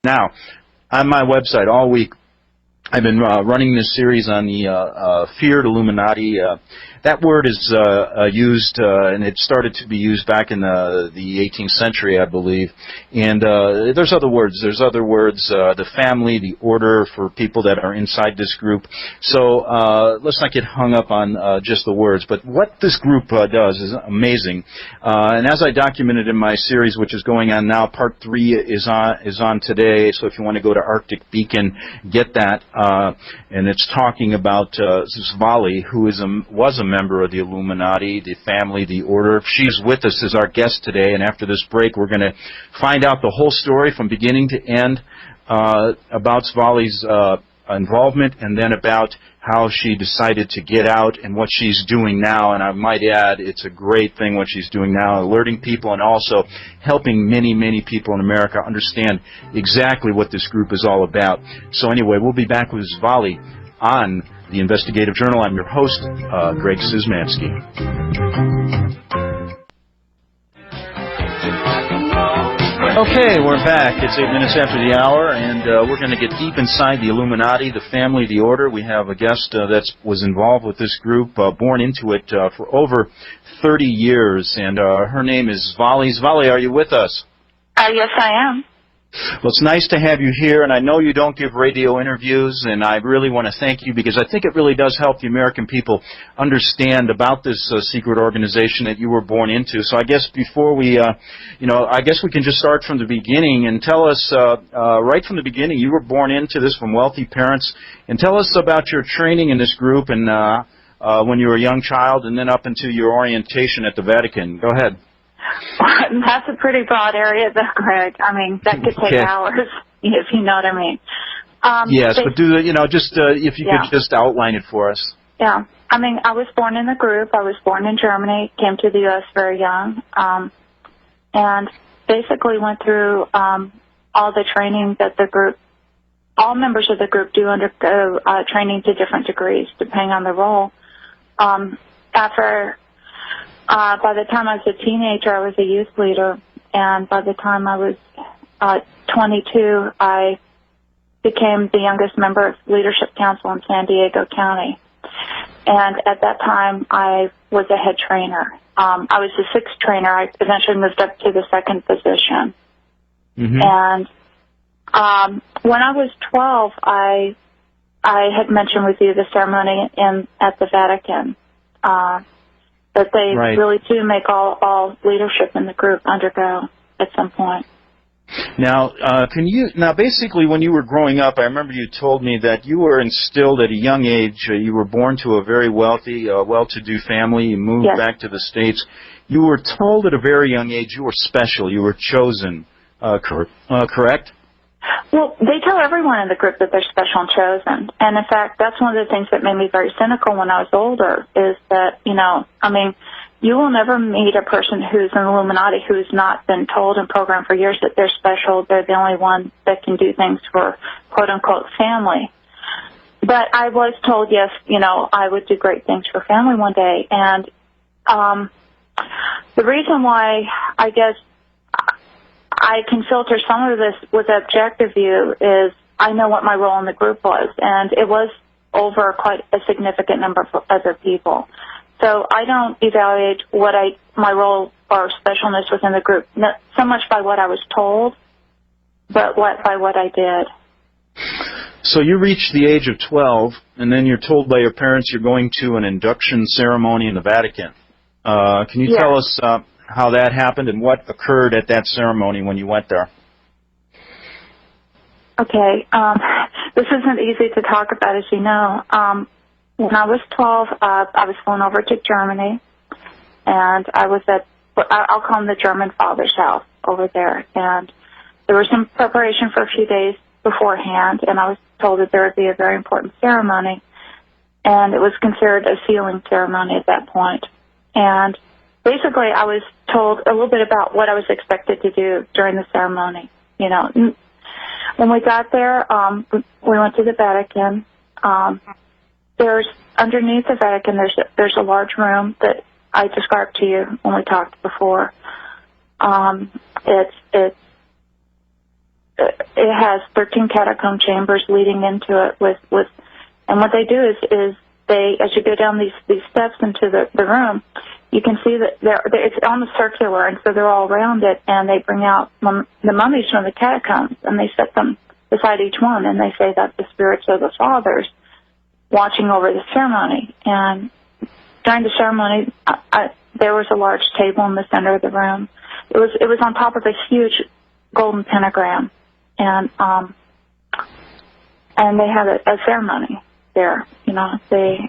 Now, on my website all week, I've been running this series on the feared Illuminati. That word is used, and it started to be used back in the 18th century, I believe. And there's other words. There's other words, the family, the order for people that are inside this group. So let's not get hung up on just the words. But what this group does is amazing. And as I documented in my series, which is going on now, part 3 is on today. So if you want to go to Arctic Beacon, get that. And it's talking about Svali, who was a member of the Illuminati, the family, the order. She's with us as our guest today, and after this break, we're going to find out the whole story from beginning to end about Svali's involvement, and then about how she decided to get out and what she's doing now. And I might add, it's a great thing what she's doing now, alerting people and also helping many, many people in America understand exactly what this group is all about. So anyway, we'll be back with Svali on the Investigative Journal. I'm your host, Greg Szymanski. Okay, we're back. It's 8 minutes after the hour, and we're going to get deep inside the Illuminati, the family, the order. We have a guest that was involved with this group, born into it for over 30 years, and her name is Svali. Svali, are you with us? Yes, I am. Well, it's nice to have you here, and I know you don't give radio interviews, and I really want to thank you because I think it really does help the American people understand about this secret organization that you were born into. So I guess before we, I guess we can just start from the beginning and tell us, right from the beginning, you were born into this from wealthy parents, and tell us about your training in this group and when you were a young child and then up into your orientation at the Vatican. Go ahead. That's a pretty broad area, though, Greg. I mean, that could take hours, if you know what I mean. Yes, but if you could just outline it for us. Yeah. I mean, I was born in the group. I was born in Germany, came to the U.S. very young, and basically went through all the training that the group, all members of the group do undergo training to different degrees, depending on the role. By the time I was a teenager, I was a youth leader, and by the time I was 22, I became the youngest member of Leadership Council in San Diego County. And at that time, I was a head trainer. I was the 6th trainer. I eventually moved up to the 2nd position. Mm-hmm. And when I was 12, I had mentioned with you the ceremony at the Vatican. That they really do make all leadership in the group undergo at some point. Now, basically when you were growing up, I remember you told me that you were instilled at a young age. You were born to a very wealthy, well-to-do family. You moved back to the States. You were told at a very young age you were special. You were chosen. Correct? Well, they tell everyone in the group that they're special and chosen. And, in fact, that's one of the things that made me very cynical when I was older is that, you will never meet a person who's an Illuminati who's not been told and programmed for years that they're special. They're the only one that can do things for, quote-unquote, family. But I was told, yes, I would do great things for family one day. And the reason why I guess I can filter some of this with objective view is I know what my role in the group was, and it was over quite a significant number of other people. So I don't evaluate my role or specialness within the group, not so much by what I was told, but by what I did. So you reach the age of 12, and then you're told by your parents you're going to an induction ceremony in the Vatican. Can you tell us how that happened and what occurred at that ceremony when you went there? Okay. This isn't easy to talk about, as you know. When I was 12, I was flown over to Germany, and I was I'll call him the German father's house over there. And there was some preparation for a few days beforehand, and I was told that there would be a very important ceremony, and it was considered a sealing ceremony at that point. And basically, I was told a little bit about what I was expected to do during the ceremony. When we got there, we went to the Vatican. There's underneath the Vatican. There's a large room that I described to you when we talked before. It's it has 13 catacomb chambers leading into it with and what they do is they, as you go down these steps into the room, you can see that it's almost circular, and so they're all around it, and they bring out the mummies from the catacombs, and they set them beside each one, and they say that the spirits of the fathers watching over the ceremony. And during the ceremony, there was a large table in the center of the room. It was on top of a huge golden pentagram, and they had a ceremony there. You know, they.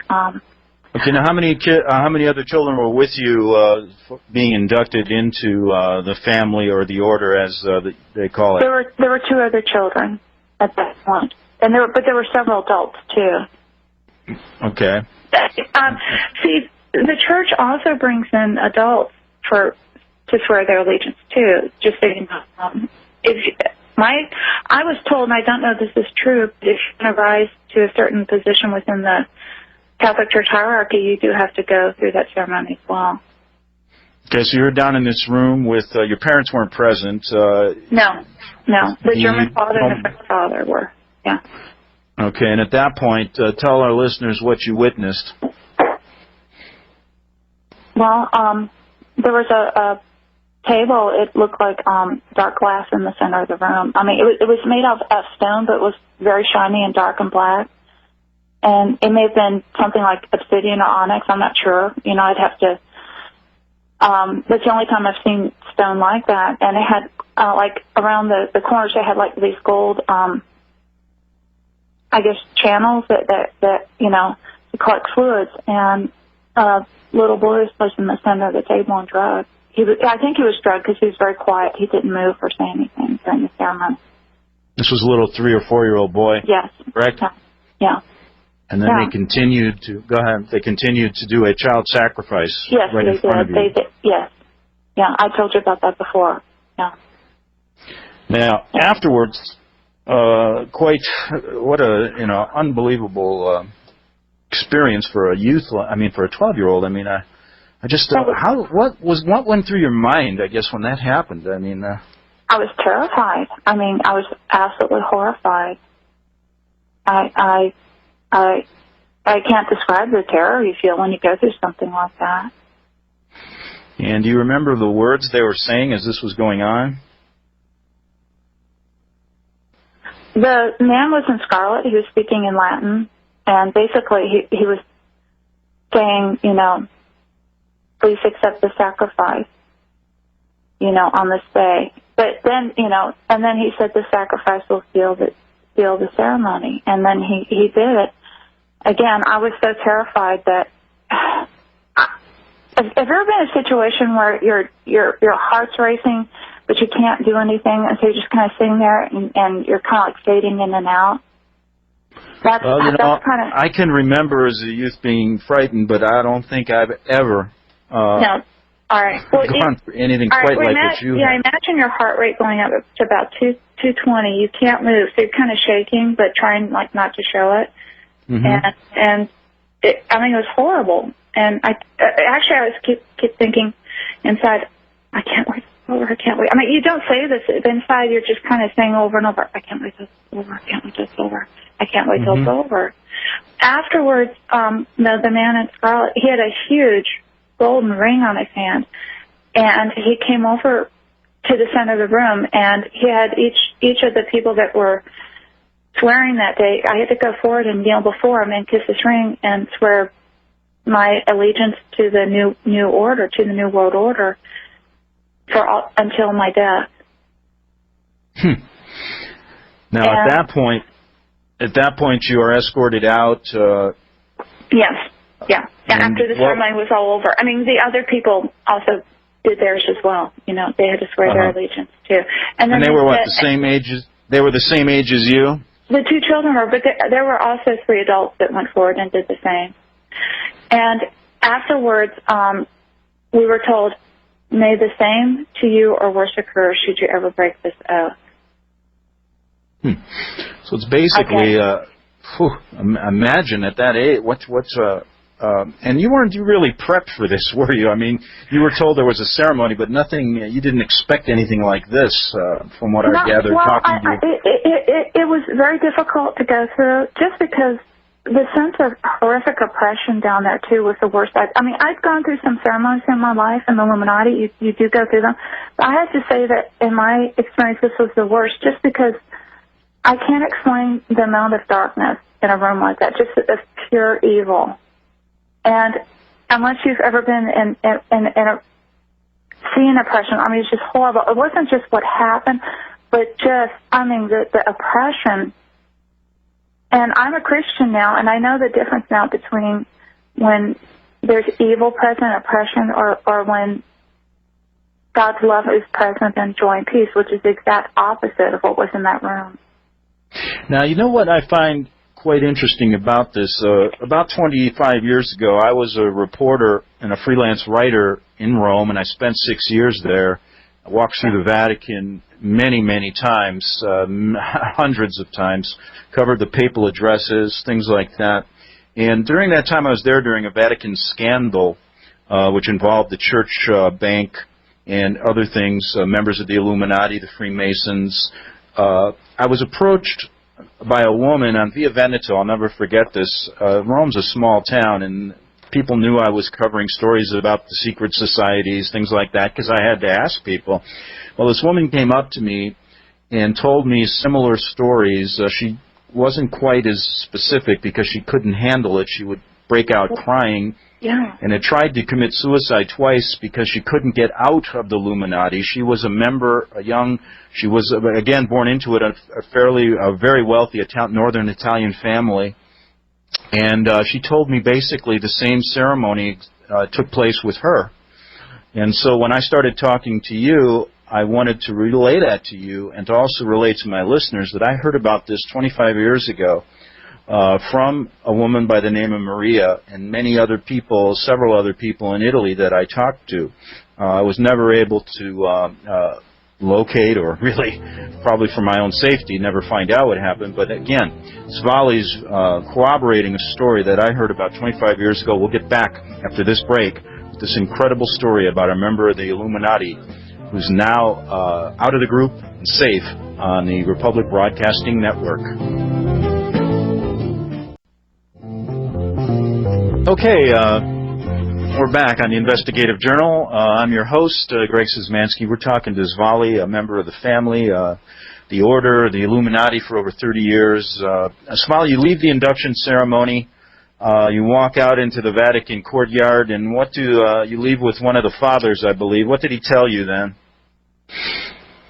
Okay, now how many other children were with you being inducted into the family or the order, as they call it? There were 2 other children at that point, and there were several adults too. Okay. See, the church also brings in adults to swear their allegiance too. Just so you know, I was told, and I don't know if this is true, but if you're going to rise to a certain position within the Catholic Church hierarchy, you do have to go through that ceremony as well. Okay, so you're down in this room with your parents weren't present. No. The German father and the French father were. Yeah. Okay, and at that point, tell our listeners what you witnessed. Well, there was a table. It looked like dark glass in the center of the room. I mean, it was made of stone, but it was very shiny and dark and black. And it may have been something like obsidian or onyx. I'm not sure. You know, I'd have to. That's the only time I've seen stone like that. And it had like around the corners, it had like these gold, I guess, channels that you know, to collect fluids. And little boy was placed in the center of the table and drugged. I think he was drugged because he was very quiet. He didn't move or say anything during the ceremony. This was a little 3 or 4-year-old boy. Yes. Correct? Yeah. And then they continued to They continued to do a child sacrifice. Yes, right in front of you. They did. Yes. Yeah, I told you about that before. Yeah. Now afterwards, what a unbelievable experience for a youth. I mean, for a 12-year-old. I mean, I just what went through your mind? I guess when that happened. I mean, I was terrified. I mean, I was absolutely horrified. I can't describe the terror you feel when you go through something like that. And do you remember the words they were saying as this was going on? The man was in scarlet. He was speaking in Latin, and basically he was saying, you know, please accept the sacrifice, you know, on this day. But then, you know, and then he said the sacrifice will seal the ceremony, and then he did it. Again, I was so terrified that. Have you ever been in a situation where your heart's racing, but you can't do anything, and so you're just kind of sitting there and you're kind of like fading in and out? That's kind of. I can remember as a youth being frightened, but I don't think I've ever. No. All right. Well, gone through anything quite like what you. Yeah, imagine your heart rate going up to about 220. You can't move, so you're kind of shaking, but trying like not to show it. Mm-hmm. And it, I mean, it was horrible. And I was keep thinking inside, I can't wait till it's over. I can't wait. I mean, you don't say this, but inside you're just kind of saying over and over, I can't wait till it's over. I can't wait till it's over. I can't wait till it's over. Afterwards, the man in scarlet, he had a huge golden ring on his hand, and he came over to the center of the room, and he had each of the people that were swearing that day. I had to go forward and kneel before him and kiss his ring and swear my allegiance to the new order, to the new world order, until my death. Now, at that point, you are escorted out. Yes. Yeah. After the ceremony was all over. I mean, the other people also did theirs as well. You know, they had to swear their allegiance too. And then they were the same age as? They were the same age as you? The 2 children were, but there were also 3 adults that went forward and did the same. And afterwards, we were told, may the same to you or worse occur should you ever break this oath. So it's basically, imagine at that age, and you weren't really prepped for this, were you? I mean, you were told there was a ceremony, but nothing. You didn't expect anything like this, from what I gathered. Well, talking to you. it was very difficult to go through, just because the sense of horrific oppression down there too was the worst. I mean, I've gone through some ceremonies in my life in the Illuminati. You do go through them, but I have to say that in my experience, this was the worst, just because I can't explain the amount of darkness in a room like that, just of pure evil. And unless you've ever been in a seeing oppression, I mean, it's just horrible. It wasn't just what happened, but just, I mean, the oppression. And I'm a Christian now, and I know the difference now between when there's evil present, oppression, or when God's love is present and joy and peace, which is the exact opposite of what was in that room. Now, you know what I find quite interesting about this? About 25 years ago, I was a reporter and a freelance writer in Rome, and I spent 6 years there. I walked through the Vatican many, many times, hundreds of times, covered the papal addresses, things like that. And during that time I was there during a Vatican scandal, which involved the church bank and other things, members of the Illuminati, the Freemasons. I was approached by a woman on Via Veneto. I'll never forget this. Rome's a small town, and people knew I was covering stories about the secret societies, things like that, because I had to ask people. Well, this woman came up to me and told me similar stories. She wasn't quite as specific because she couldn't handle it. She would break out crying. Yeah. And had tried to commit suicide twice because she couldn't get out of the Illuminati. She was a member, she was, again, born into it, a very wealthy northern Italian family. And she told me basically the same ceremony took place with her. And so when I started talking to you, I wanted to relay that to you and to also relate to my listeners that I heard about this 25 years ago. From a woman by the name of Maria and many other people, several other people in Italy that I talked to. I was never able to locate, or really, probably for my own safety, never find out what happened. But again, Svali's corroborating a story that I heard about 25 years ago. We'll get back after this break with this incredible story about a member of the Illuminati who's now out of the group and safe on the Republic Broadcasting Network. Okay, we're back on the Investigative Journal. I'm your host, Greg Szymanski. We're talking to Svali, a member of the family, the Order, the Illuminati for over 30 years. Svali, you leave the induction ceremony, you walk out into the Vatican courtyard, and what do you leave with one of the fathers, I believe. What did he tell you then?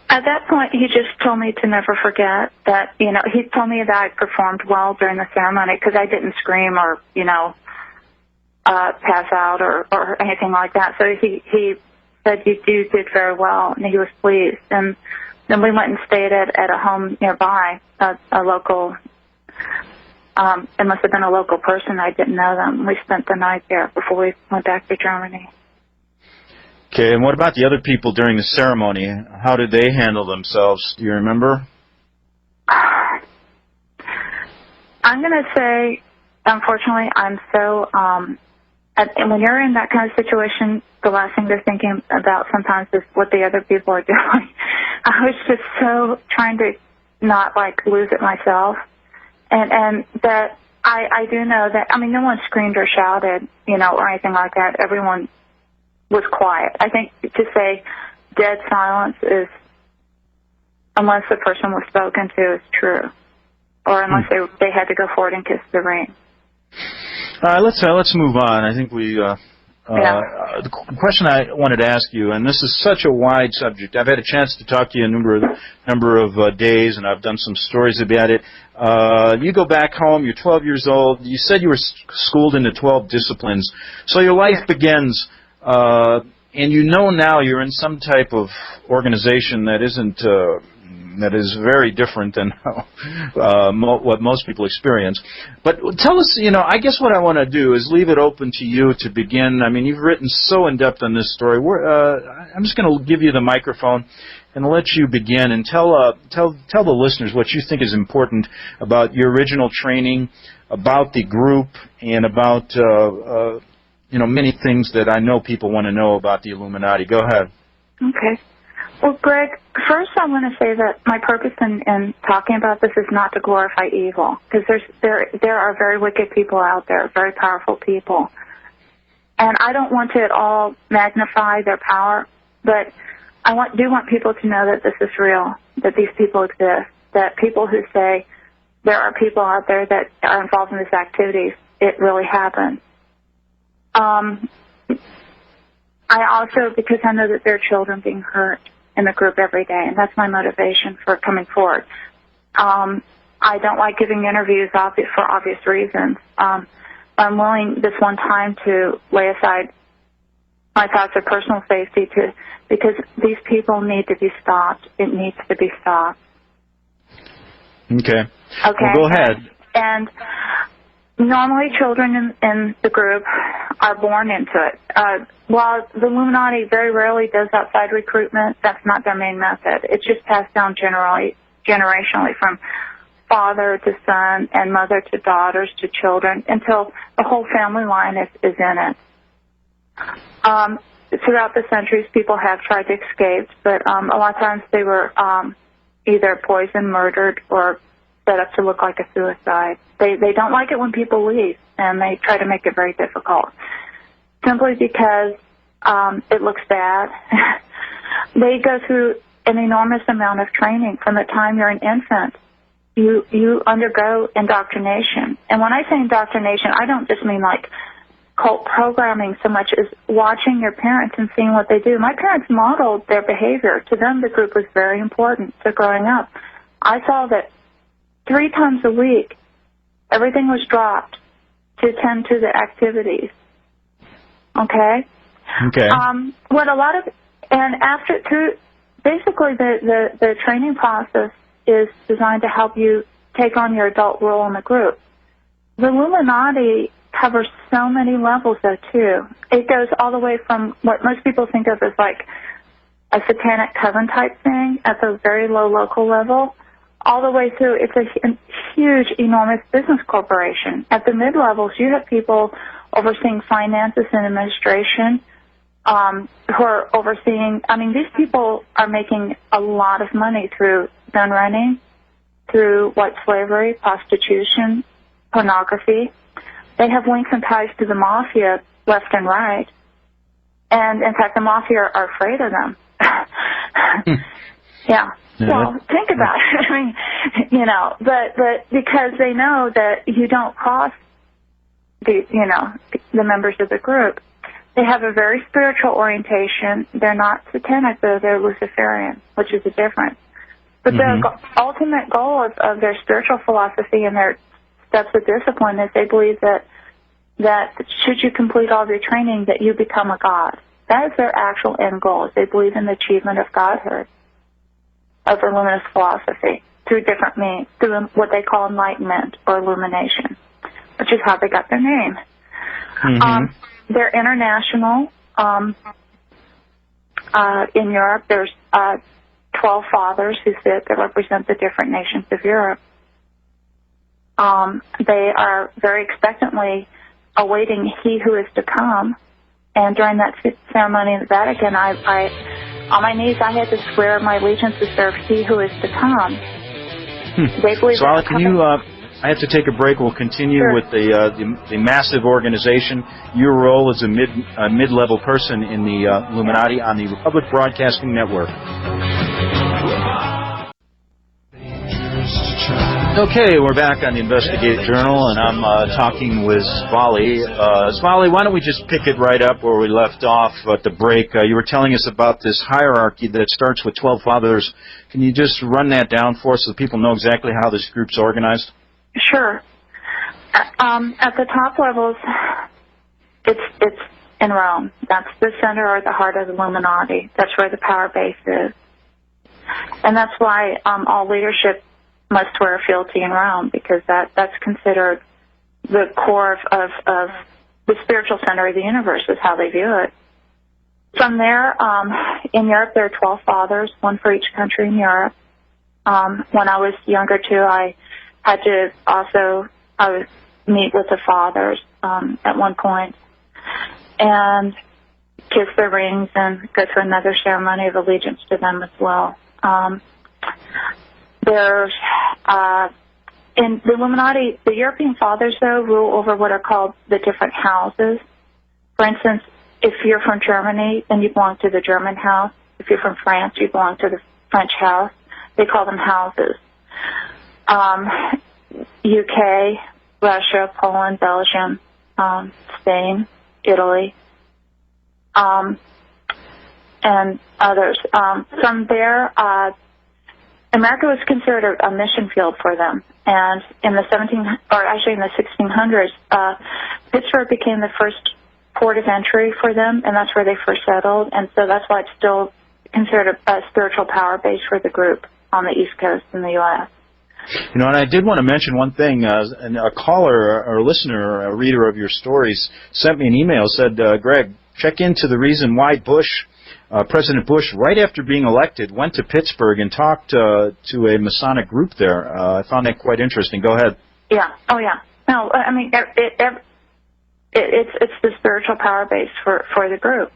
At that point, he just told me to never forget that, he told me that I performed well during the ceremony because I didn't scream or, pass out or anything like that. So he said you did very well, and he was pleased. And then we went and stayed at a home nearby, a local, it must have been a local person. I didn't know them. We spent the night there before we went back to Germany. Okay, and what about the other people during the ceremony? How did they handle themselves? Do you remember? I'm going to say, unfortunately, I'm so, and when you're in that kind of situation, the last thing they're thinking about sometimes is what the other people are doing. I was just so trying to not, lose it myself. And that I do know that, no one screamed or shouted, or anything like that. Everyone was quiet. I think to say dead silence is, unless the person was spoken to, is true. Or unless they had to go forward and kiss the ring. Let's move on. I think the question I wanted to ask you, and this is such a wide subject. I've had a chance to talk to you a number of days, and I've done some stories about it. You go back home. You're 12 years old. You said you were schooled into 12 disciplines. So your life begins, and now you're in some type of organization that isn't that is very different than what most people experience. But tell us, I guess what I want to do is leave it open to you to begin. I mean, you've written so in depth on this story. I'm just going to give you the microphone and let you begin and tell the listeners what you think is important about your original training, about the group, and about many things that I know people want to know about the Illuminati. Go ahead. Okay. Well, Greg, first I want to say that my purpose in talking about this is not to glorify evil, because there are very wicked people out there, very powerful people. And I don't want to at all magnify their power, but I do want people to know that this is real, that these people exist, that people who say there are people out there that are involved in these activities, it really happens. I also, because I know that there are children being hurt in the group every day, and that's my motivation for coming forward. I don't like giving interviews for obvious reasons. I'm willing this one time to lay aside my thoughts of personal safety because these people need to be stopped. It needs to be stopped. Okay. Okay. Well, go ahead. And normally children in the group are born into it. While the Illuminati very rarely does outside recruitment, that's not their main method. It's just passed down generationally from father to son and mother to daughters to children until the whole family line is in it. Throughout the centuries, people have tried to escape, but a lot of times they were either poisoned, murdered, or set up to look like a suicide. They don't like it when people leave, and they try to make it very difficult, simply because it looks bad. They go through an enormous amount of training from the time you're an infant. You undergo indoctrination. And when I say indoctrination, I don't just mean like cult programming so much as watching your parents and seeing what they do. My parents modeled their behavior. To them, the group was very important to growing up. I saw that 3 times a week, everything was dropped to attend to the activities. Okay? Okay. Basically the training process is designed to help you take on your adult role in the group. The Illuminati covers so many levels, though, too. It goes all the way from what most people think of as like a satanic coven type thing at the very low local level, all the way through. It's a huge, enormous business corporation. At the mid-levels, you have people overseeing finances and administration, who are overseeing, these people are making a lot of money through gun running, through white slavery, prostitution, pornography. They have links and ties to the mafia left and right. And, in fact, the mafia are afraid of them. Yeah. Well, think about it. But because they know that you don't cross the members of the group. They have a very spiritual orientation. They're not satanic, though. They're Luciferian, which is a difference. But the ultimate goal of their spiritual philosophy and their steps of discipline is they believe that should you complete all of your training, that you become a god. That is their actual end goal. Is they believe in the achievement of godhood, of the luminous philosophy, through different means, through what they call enlightenment or illumination, which is how they got their name. They're international. In Europe, there's 12 fathers who sit that represent the different nations of Europe. They are very expectantly awaiting he who is to come. And during that ceremony in the Vatican, on my knees, I had to swear my allegiance to serve he who is to come. They believe. Svali, can you? I have to take a break. We'll continue with the massive organization. Your role as a mid-level person in the Illuminati on the Republic Broadcasting Network. Okay, we're back on the Investigative Journal, and I'm talking with Svali. Svali, why don't we just pick it right up where we left off at the break? You were telling us about this hierarchy that starts with 12 fathers. Can you just run that down for us so people know exactly how this group's organized? Sure. At the top levels, it's in Rome. That's the center or the heart of the Illuminati. That's where the power base is. And that's why all leadership must wear fealty in Rome, because that's considered the core of the spiritual center of the universe, is how they view it. From there, in Europe, there are 12 fathers, one for each country in Europe. When I was younger, too, I had to also meet with the fathers at one point and kiss their rings and go through another ceremony of allegiance to them as well. There's in the Illuminati, the European fathers, though, rule over what are called the different houses. For instance, if you're from Germany, then you belong to the German house. If you're from France, you belong to the French house. They call them houses. UK, Russia, Poland, Belgium, Spain, Italy, and others. From there, America was considered a mission field for them. And in the 1600s, Pittsburgh became the first port of entry for them, and that's where they first settled. And so that's why it's still considered a spiritual power base for the group on the East Coast in the U.S. You know, and I did want to mention one thing. A caller or a listener, a reader of your stories, sent me an email, said, Greg, check into the reason why President Bush, right after being elected, went to Pittsburgh and talked to a Masonic group there. I found that quite interesting. Go ahead. Yeah. Oh, yeah. No, I mean, it's the spiritual power base for the group.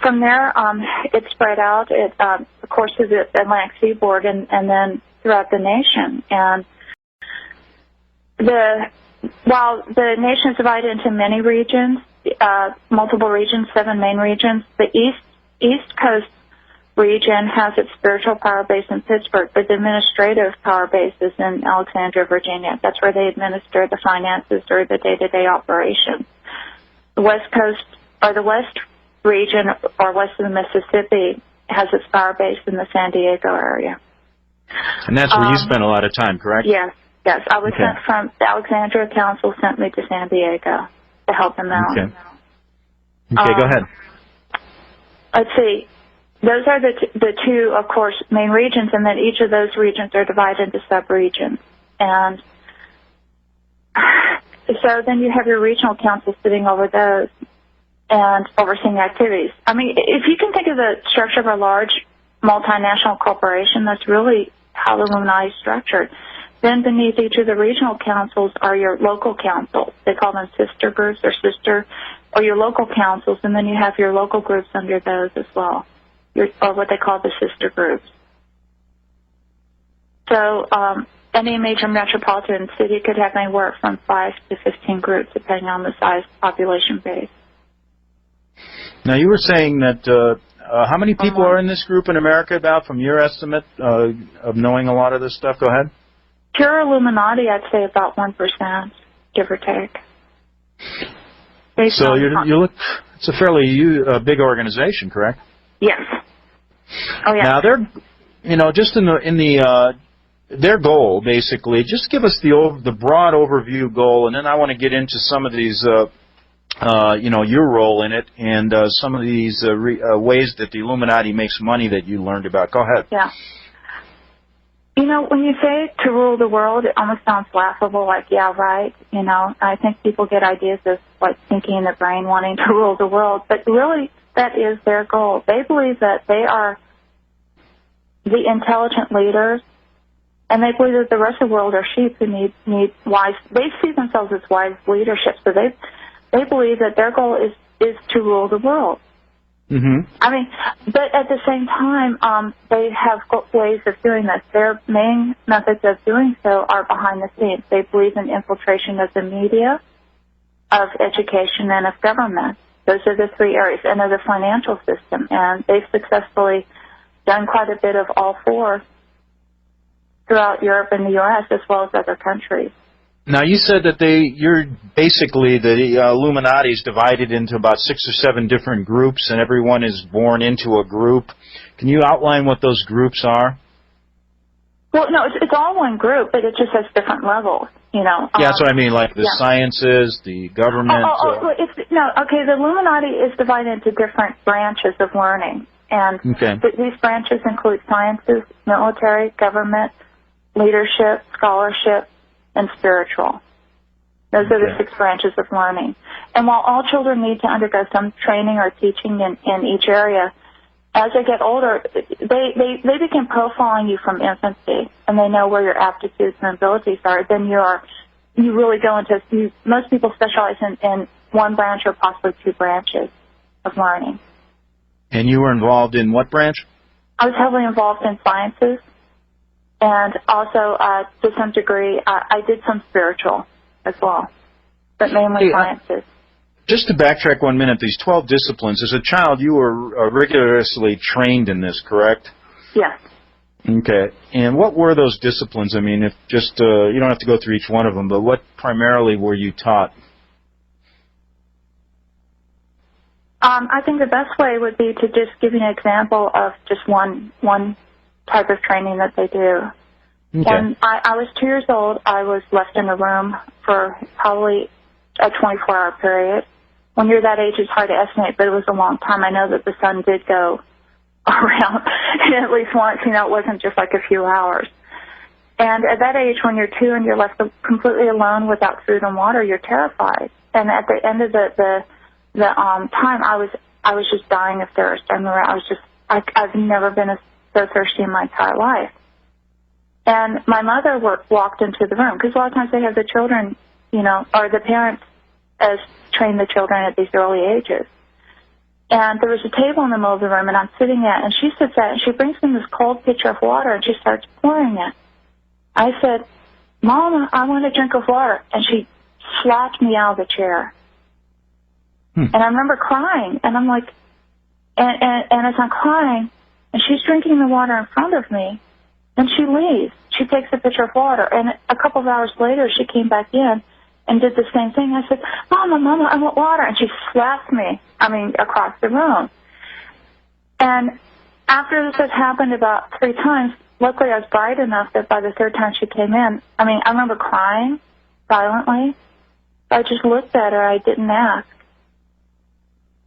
From there, it spread out, of course, to the Atlantic seaboard and then throughout the nation. And while the nation is divided into many regions, multiple regions, 7 main regions, the East Coast region has its spiritual power base in Pittsburgh, but the administrative power base is in Alexandria, Virginia. That's where they administer the finances or the day-to-day operations. The West Coast, or the West region, or west of the Mississippi, has its power base in the San Diego area. And that's where you spent a lot of time, correct? Yes. I was sent from the Alexandria Council, sent me to San Diego to help them out. Okay, go ahead. Let's see. Those are the two, of course, main regions, and then each of those regions are divided into sub-regions. And so then you have your regional council sitting over those and overseeing activities. I mean, if you can think of the structure of a large multinational corporation, that's really how the Illuminati is structured. Then beneath each of the regional councils are your local councils. They call them sister groups or your local councils, and then you have your local groups under those as well, or what they call the sister groups. So any major metropolitan city could have anywhere from 5 to 15 groups, depending on the size population base. Now, you were saying that how many people are in this group in America, about, from your estimate of knowing a lot of this stuff? Go ahead. Pure Illuminati, I'd say about 1%, give or take. So it's a fairly big organization, correct? Yes. Oh, yeah. Now, they're, just in their goal, basically, just give us the broad overview goal, and then I want to get into some of these, your role in it, and some of these ways that the Illuminati makes money that you learned about. Go ahead. Yeah. When you say to rule the world, it almost sounds laughable, like, yeah, right. I think people get ideas of, like, thinking in their brain wanting to rule the world, but really that is their goal. They believe that they are the intelligent leaders, and they believe that the rest of the world are sheep who need wise. They see themselves as wise leadership, so they believe that their goal is to rule the world. Mm-hmm. I mean, but at the same time, they have ways of doing this. Their main methods of doing so are behind the scenes. They believe in infiltration of the media, of education, and of government. Those are the 3 areas, and of the financial system. And they've successfully done quite a bit of all 4 throughout Europe and the U.S., as well as other countries. Now, you said that you're basically, the Illuminati is divided into about 6 or 7 different groups, and everyone is born into a group. Can you outline what those groups are? Well, no, it's all one group, but it just has different levels, Yeah, that's what I mean, like the sciences, the government. The Illuminati is divided into different branches of learning. And Okay. these branches include sciences, military, government, leadership, scholarship, and spiritual. Those are the 6 branches of learning. And while all children need to undergo some training or teaching in each area, as they get older, they begin profiling you from infancy, and they know where your aptitudes and abilities are. Then you really go into, most people specialize in 1 branch or possibly 2 branches of learning. And you were involved in what branch? I was heavily involved in sciences, and also to some degree I did some spiritual as well, but mainly sciences. Just to backtrack 1 minute, these 12 disciplines, as a child you were rigorously trained in this, correct? Yes. Okay. And what were those disciplines? I mean, if just you don't have to go through each one of them, but what primarily were you taught? I think the best way would be to just give you an example of just one type of training that they do. Okay. When I was 2 years old, I was left in a room for probably a 24-hour period. When you're that age, it's hard to estimate, but it was a long time. I know that the sun did go around at least once. You know, it wasn't just like a few hours. And at that age, when you're 2 and you're left completely alone without food and water, you're terrified. And at the end of the time, I was just dying of thirst. I remember I've never been so thirsty in my entire life. And my mother walked into the room, because a lot of times they have the children, you know, or the parents as train the children at these early ages. And there was a table in the middle of the room, and I'm sitting there, and she sits there, and she brings me this cold pitcher of water, and she starts pouring it. I said, "Mama, I want a drink of water." And she slapped me out of the chair. And I remember crying, and I'm like, and as I'm crying, and she's drinking the water in front of me, and she leaves. She takes a pitcher of water, and a couple of hours later, she came back in and did the same thing. I said, Mama, I want water. And she slapped me, across the room. And after this had happened about 3 times, luckily I was bright enough that by the 3rd time she came in, I remember crying silently. I just looked at her. I didn't ask.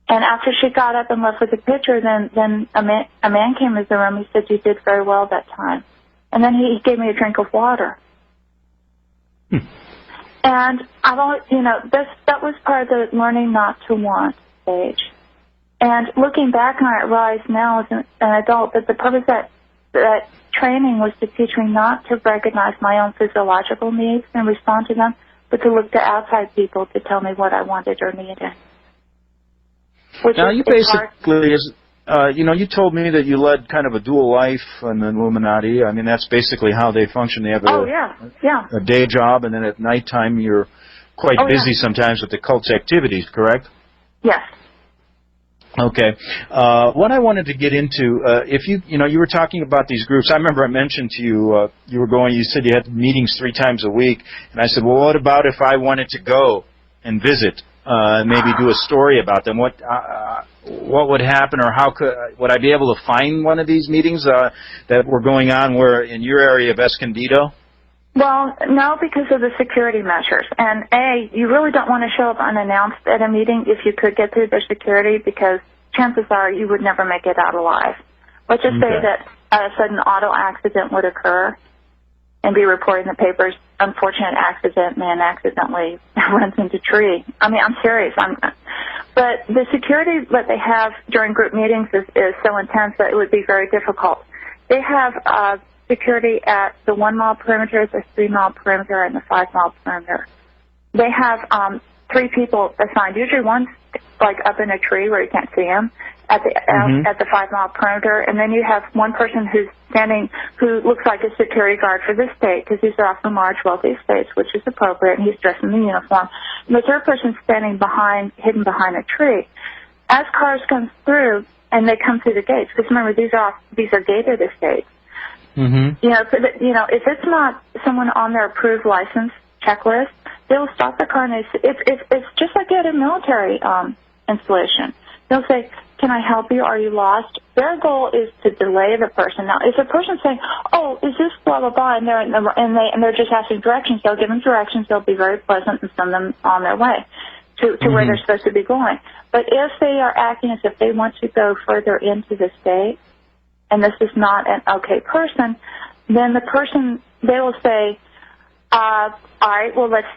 And after she got up and left with the pitcher, then a man came into the room. He said, "You did very well that time." And then he gave me a drink of water. And I've always, that was part of the learning not to want stage. And looking back on it, I realize now as an adult that the purpose of that training was to teach me not to recognize my own physiological needs and respond to them, but to look to outside people to tell me what I wanted or needed. Now, you basically, you told me that you led kind of a dual life in the Illuminati. I mean, that's basically how they function. They have a day job, and then at nighttime you're quite busy sometimes with the cult's activities, correct? Yes. Okay. What I wanted to get into, if you were talking about these groups. I remember I mentioned to you, you said you had meetings 3 times a week, and I said, well, what about if I wanted to go and visit? Maybe do a story about them. What would happen, or would I be able to find one of these meetings that were going on where in your area of Escondido? Well, no, because of the security measures. And you really don't want to show up unannounced at a meeting if you could get through their security, because chances are you would never make it out alive. Let's just say that a sudden auto accident would occur and be reported in the papers. Unfortunate accident, man accidentally runs into tree. I'm serious. But the security that they have during group meetings is so intense that it would be very difficult. They have security at the 1 mile perimeter, the 3 mile perimeter, and the 5 mile perimeter. They have 3 people assigned. Usually one's like up in a tree where you can't see him at the 5 mile perimeter, and then you have one person who's standing who looks like a security guard for this state, because these are often large, wealthy states, which is appropriate, and he's dressed in the uniform. And the 3rd person's standing hidden behind a tree. As cars come through, and they come through the gates, because remember these are gated estates. If it's not someone on their approved license checklist, they'll stop the car, and it's just like at a military installation. They'll say, "Can I help you? Are you lost?" Their goal is to delay the person. Now, if a person's saying, "Oh, is this blah blah blah," and they're just asking directions, they'll give them directions. They'll be very pleasant and send them on their way. to where they're supposed to be going. But if they are acting as if they want to go further into the state, and this is not an okay person, then the person, they will say, all right, well, let's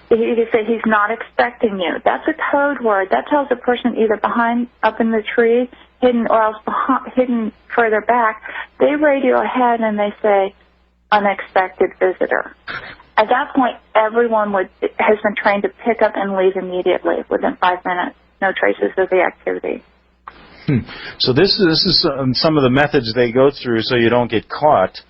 you can say he's not expecting you. That's a code word. That tells a person either behind, up in the tree, hidden, or else hidden further back. They radio ahead and they say, unexpected visitor. At that point, everyone has been trained to pick up and leave immediately within 5 minutes. No traces of the activity. So this is some of the methods they go through so you don't get caught.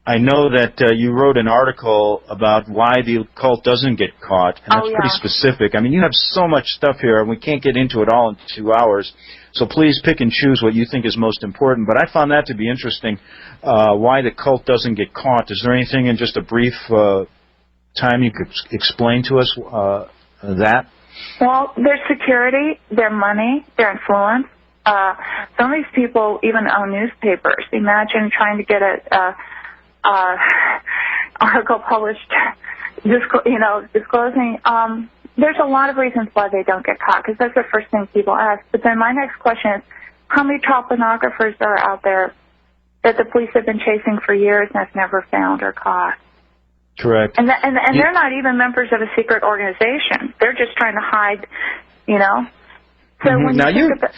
I know that you wrote an article about why the occult doesn't get caught, and that's pretty specific. I mean, you have so much stuff here, and we can't get into it all in 2 hours. So please pick and choose what you think is most important. But I found that to be interesting, why the cult doesn't get caught. Is there anything in just a brief time you could explain to us that? Well, their security, their money, their influence. Some of these people even own newspapers. Imagine trying to get a article published, disclosing. There's a lot of reasons why they don't get caught, because that's the first thing people ask. But then my next question is, how many child pornographers are out there that the police have been chasing for years and have never found or caught? Correct. And they're not even members of a secret organization. They're just trying to hide, So when now you think about...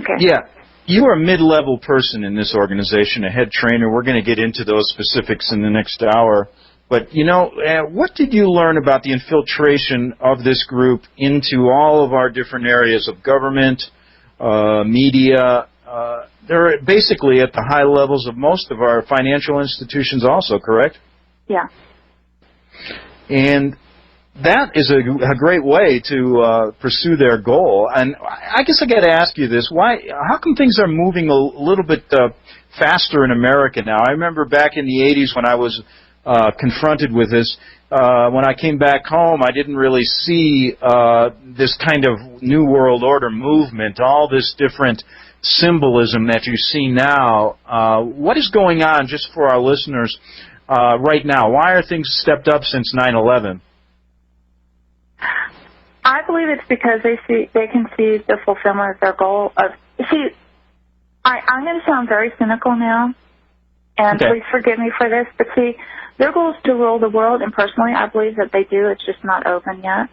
Okay. Yeah. You are a mid-level person in this organization, a head trainer. We're going to get into those specifics in the next hour. But, what did you learn about the infiltration of this group into all of our different areas of government, media? They're basically at the high levels of most of our financial institutions also, correct? Yeah. And that is a great way to pursue their goal. And I guess I got to ask you this: how come things are moving a little bit faster in America now? I remember back in the '80s when I was confronted with this. When I came back home, I didn't really see this kind of New World Order movement, all this different symbolism that you see now. What is going on, just for our listeners, right now? Why are things stepped up since 9/11? I believe it's because they can see the fulfillment of their goal of. I'm going to sound very cynical now, and please forgive me for this, but their goal is to rule the world, and personally, I believe that they do. It's just not open yet,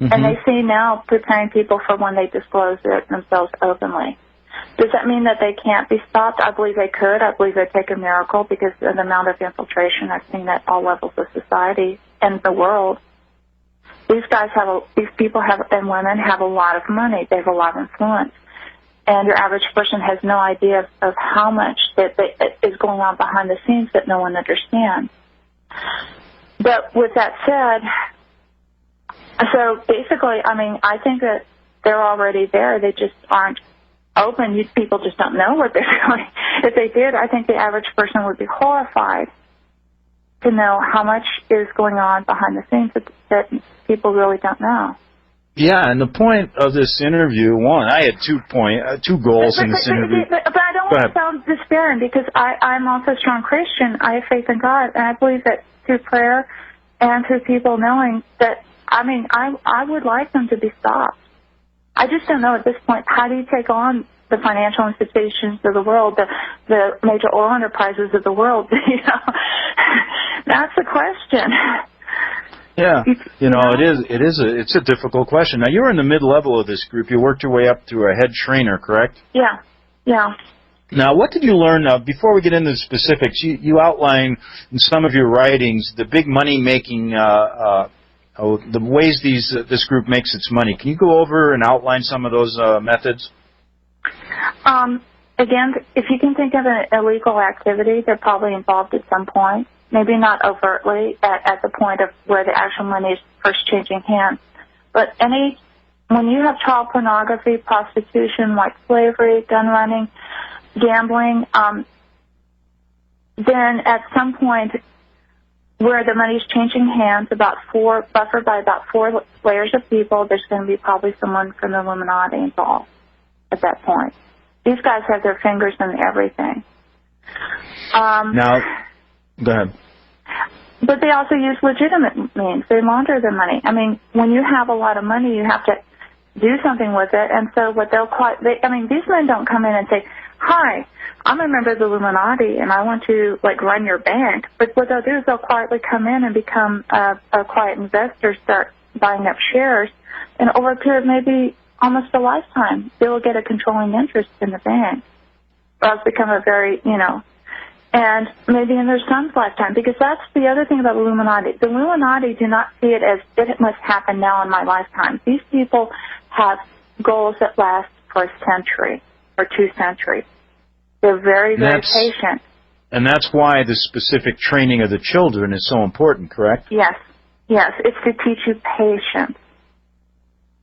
and they see now preparing people for when they disclose it themselves openly. Does that mean that they can't be stopped? I believe they could. I believe they'd take a miracle because of the amount of infiltration I've seen at all levels of society and the world. These people and women have a lot of money. They have a lot of influence. And your average person has no idea of how much that is going on behind the scenes that no one understands. But with that said, so basically, I think that they're already there. They just aren't open. These people just don't know what they're doing. If they did, I think the average person would be horrified to know how much is going on behind the scenes that people really don't know. Yeah, and the point of this interview, I had two goals in this interview. But I don't want to sound despairing, because I'm also a strong Christian. I have faith in God, and I believe that through prayer and through people knowing that, I would like them to be stopped. I just don't know at this point, how do you take on the financial institutions of the world, the major oil enterprises of the world? That's the question. Yeah, it's a difficult question. Now, you're in the mid-level of this group. You worked your way up to a head trainer, correct? Yeah. Now, what did you learn? Before we get into the specifics, you outline in some of your writings the big money-making, the ways this group makes its money. Can you go over and outline some of those methods? Again, if you can think of an illegal activity, they're probably involved at some point. Maybe not overtly at the point of where the actual money is first changing hands. But when you have child pornography, prostitution, white slavery, gun running, gambling, then at some point where the money is changing hands, buffered by about 4 layers of people, there's going to be probably someone from the Illuminati involved at that point. These guys have their fingers in everything. Now, go ahead. but they also use legitimate means. They launder the money. I mean, when you have a lot of money, you have to do something with it. And so what these men don't come in and say, "Hi, I'm a member of the Illuminati, and I want to, like, run your bank." But what they'll do is they'll quietly come in and become a quiet investor, start buying up shares, and over a period of maybe almost a lifetime, they will get a controlling interest in the bank. Or else become a very, and maybe in their son's lifetime, because that's the other thing about Illuminati. The Illuminati do not see it as it must happen now in my lifetime. These people have goals that last for a century or 2 centuries. They're very, very patient. And that's why the specific training of the children is so important, correct? Yes. It's to teach you patience.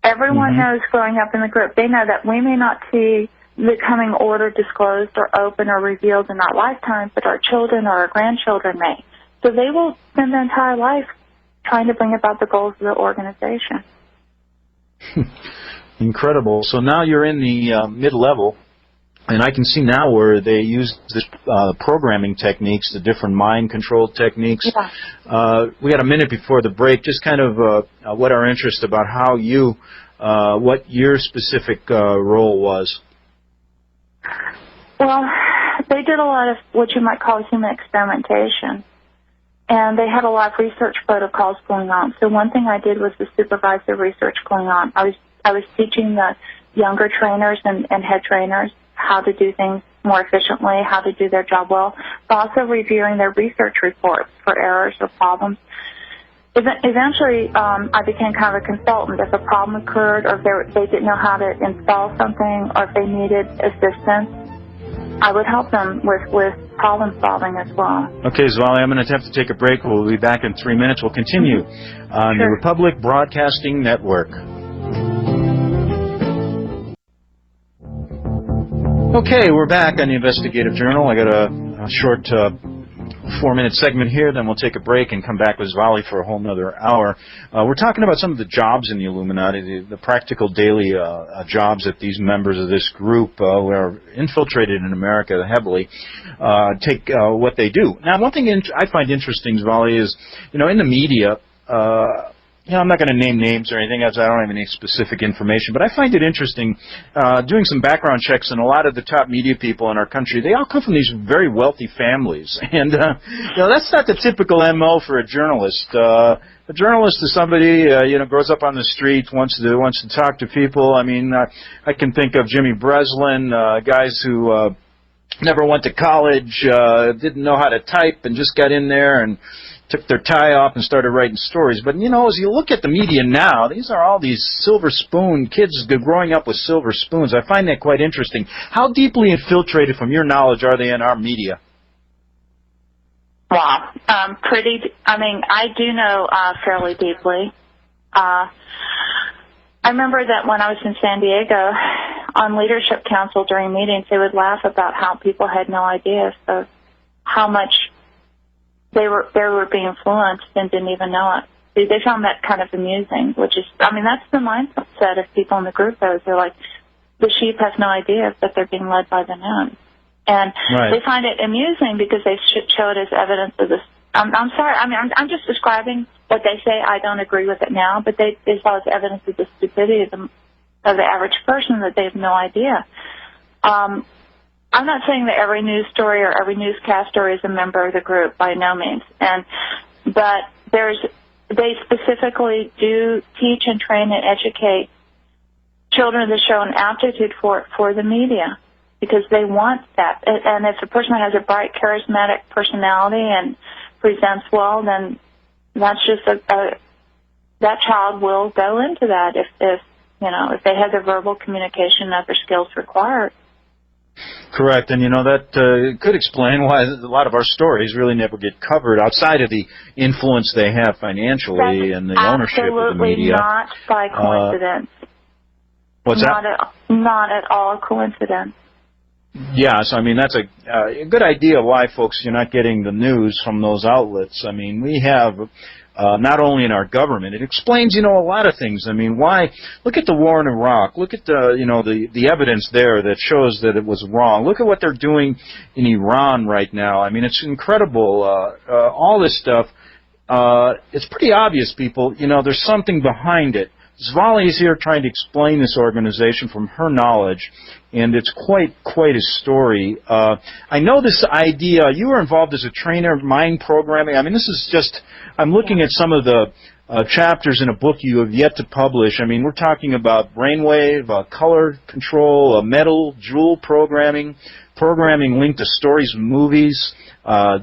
Everyone knows growing up in the group, they know that we may not see the coming order disclosed or open or revealed in our lifetime, but our children or our grandchildren may. So they will spend their entire life trying to bring about the goals of the organization. Incredible. So now you're in the mid-level, and I can see now where they use this programming techniques, the different mind control techniques. Yeah. We got a minute before the break. Just kind of what our interest about how you, what your specific role was. Well, they did a lot of what you might call human experimentation, and they had a lot of research protocols going on. So one thing I did was to supervise the research going on. I was teaching the younger trainers and head trainers how to do things more efficiently, how to do their job well, but also reviewing their research reports for errors or problems. Eventually, I became kind of a consultant. If a problem occurred, or if they didn't know how to install something, or if they needed assistance, I would help them with problem solving as well. Okay, Svali, I'm going to have to take a break. We'll be back in 3 minutes. We'll continue on the Republic Broadcasting Network. Okay, we're back on the Investigative Journal. I got a short 4-minute segment here, then we'll take a break and come back with Svali for a whole nother hour. We're talking about some of the jobs in the Illuminati, the practical daily jobs that these members of this group who are infiltrated in America heavily take what they do. Now, one thing I find interesting, Svali, is, in the media, I'm not going to name names or anything else. I don't have any specific information, but I find it interesting doing some background checks, and a lot of the top media people in our country, they all come from these very wealthy families, and that's not the typical MO for a journalist. A journalist is somebody grows up on the street, wants to talk to people. I mean, I can think of Jimmy Breslin, guys who never went to college, didn't know how to type, and just got in there and took their tie off and started writing stories. But, as you look at the media now, these are all these silver spoon kids growing up with silver spoons. I find that quite interesting. How deeply infiltrated, from your knowledge, are they in our media? Wow. I do know fairly deeply. I remember that when I was in San Diego, on Leadership Council during meetings, they would laugh about how people had no idea of how much they were being influenced and didn't even know it. They found that kind of amusing, which is, that's the mindset of people in the group, though. They're like, the sheep has no idea that they're being led by the moon. And they find it amusing because they show it as evidence of this. I'm sorry, I'm just describing what they say. I don't agree with it now, but they saw it as evidence of the stupidity of the average person, that they have no idea. I'm not saying that every news story or every newscast story is a member of the group, by no means. But they specifically do teach and train and educate children that show an aptitude for the media, because they want that. And if a person has a bright, charismatic personality and presents well, then that's just that child will go into that if they have the verbal communication and other skills required. Correct, and that could explain why a lot of our stories really never get covered outside of the influence they have financially and the ownership of the media. Not by coincidence. What's that? Not at all a coincidence. Yes, that's a good idea why, folks, you're not getting the news from those outlets. We have not only in our government. It explains, a lot of things. Why? Look at the war in Iraq. Look at the evidence there that shows that it was wrong. Look at what they're doing in Iran right now. It's incredible. All this stuff it's pretty obvious, people. You know, there's something behind it. Svali is here trying to explain this organization from her knowledge, and it's quite a story. I know this idea, you were involved as a trainer, mind programming. I mean, this is just, I'm looking at some of the chapters in a book you have yet to publish. I mean, we're talking about brainwave, color control, metal, jewel programming linked to stories and movies. I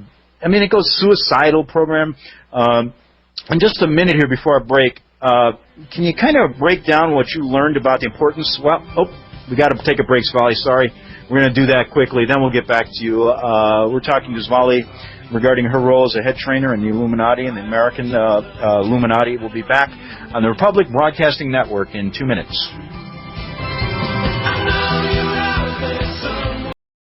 mean, it goes suicidal program. In just a minute here before I break, can you kind of break down what you learned about the importance? Well, we got to take a break, Svali. Sorry. We're going to do that quickly. Then we'll get back to you. We're talking to Svali regarding her role as a head trainer in the Illuminati and the American Illuminati. We'll be back on the Republic Broadcasting Network in 2 minutes.